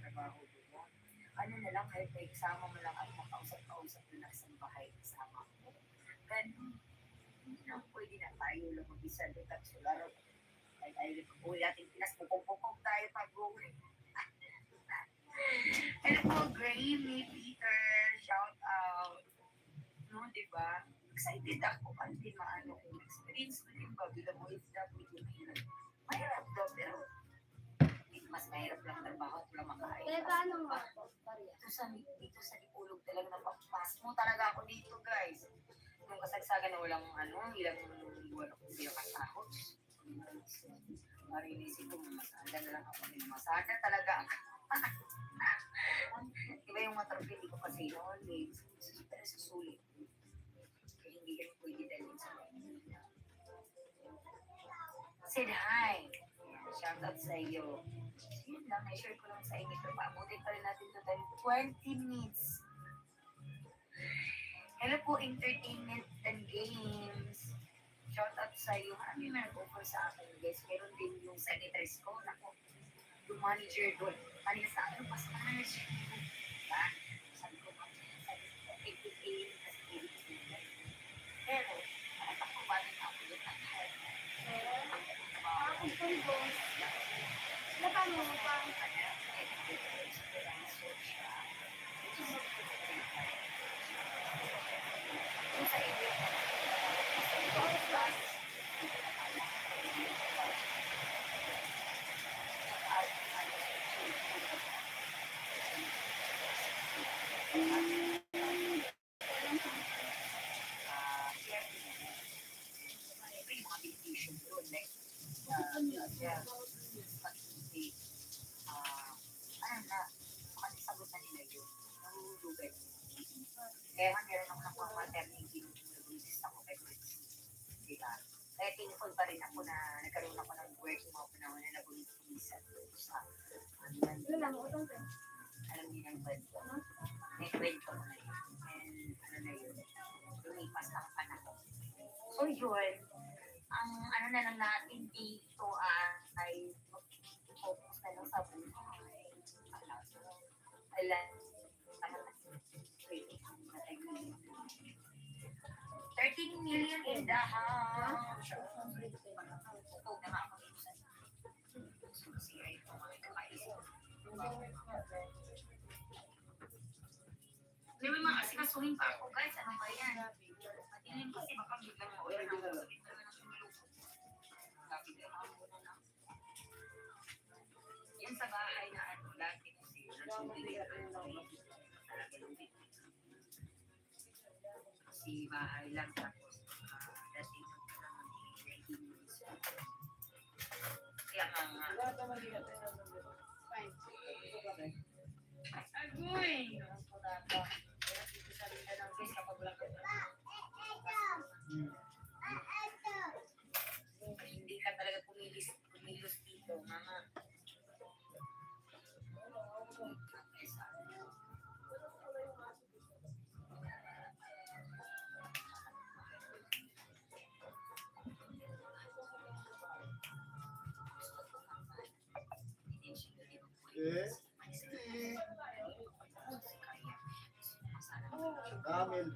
trabaho mo. Ano na lang, kahit may kasama mo lang at makausap-kausap mo lang sa bahay kasama mo. Ganun. Hindi na pwede na tayo lang mag-isa doon at sularot. Ay tayo uwi natin Pinas, pupong-pupong tayo pag-uwi. Hello po, Grammy, Peter, shout out. No, diba? Excited ako kasi maano kung experience ko din ba bilang OFW. Mahirap daw, pero mas mahirap lang trabaho at wala makain. Kaya paano nga? Dito sa Dipolog talaga napapas mo talaga ako dito, guys. Yung kasagsagan na walang ilang buwan ako hindi nakasahod. Marinisip ko, masada na lang ako. Masada talaga ako. Iba yung matrapi, hindi ko kasi noon. Pero susulit. Kaya hindi yan pwede dalhin sa Manila. Said hi. Shout out sa iyo. Yun lang, na-share ko lang sa inyo. Pero paabutin pa rin natin ito dahil 20 minutes. Hello po, entertainment and games. Shout out sa iyo. Marami na nag-offer sa akin, guys. Meron din yung secretaries ko. Naku, yung manager doon. Kanina sa akin, mas manager. Diba? Sabi ko, sabi ko, pero, ako ba rin ako doon at Ako po yung boss. Napano mo pa? sa inyo. Kaya meron ako ng maternity nag-resist ako kay Brits. Diba? Kaya thankful pa rin ako na nagkaroon ako ng work yung mga panahon na nag-resist sa alam niyo ng kwento. May kwento ko na yun. And ano na yun, lumipas ang panahon. So yun, ang ano na lang natin dito ay focus na lang sa buhay. Alam, 13 million in the house. Pupog na ako dito sa susi ay ito mga kakaisip. Hindi may mga asikasuhin pa ako, guys. Ano ba yan? Matilin kasi baka biglang maulan ako. Sakit talaga ng sumulukot. Yan sa bahay na ano, dati kasi kasi bahay lang tapos dati kaya nga agoy hindi ka talaga kumilos dito, mama. Kamil,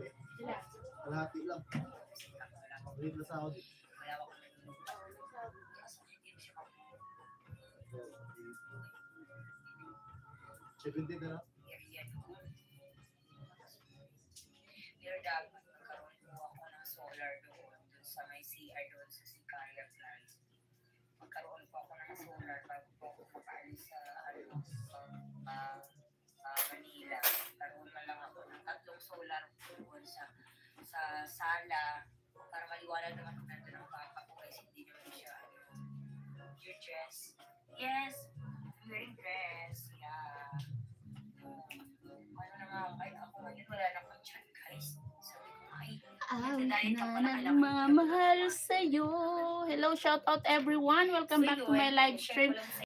kalahati lang. Rin na sa ako dito. 17 na lang. Pero dapat magkaroon po ako ng solar doon sa may CR doon sa Sicaria Plaza. Magkaroon po ako ng solar bago po ako makaalis sa Manila. Karoon na lang ako ng 3 solar doon sa sala para maliwanag naman kung nandun ang papa ko kasi hindi naman siya your dress. Yes, I'm wearing dress. Yeah. Ano na nga, kahit ako ngayon wala na akong chan, guys. Sabi ko, ay, mga mahal sa'yo. Hello, shout out everyone. Welcome back to my live stream.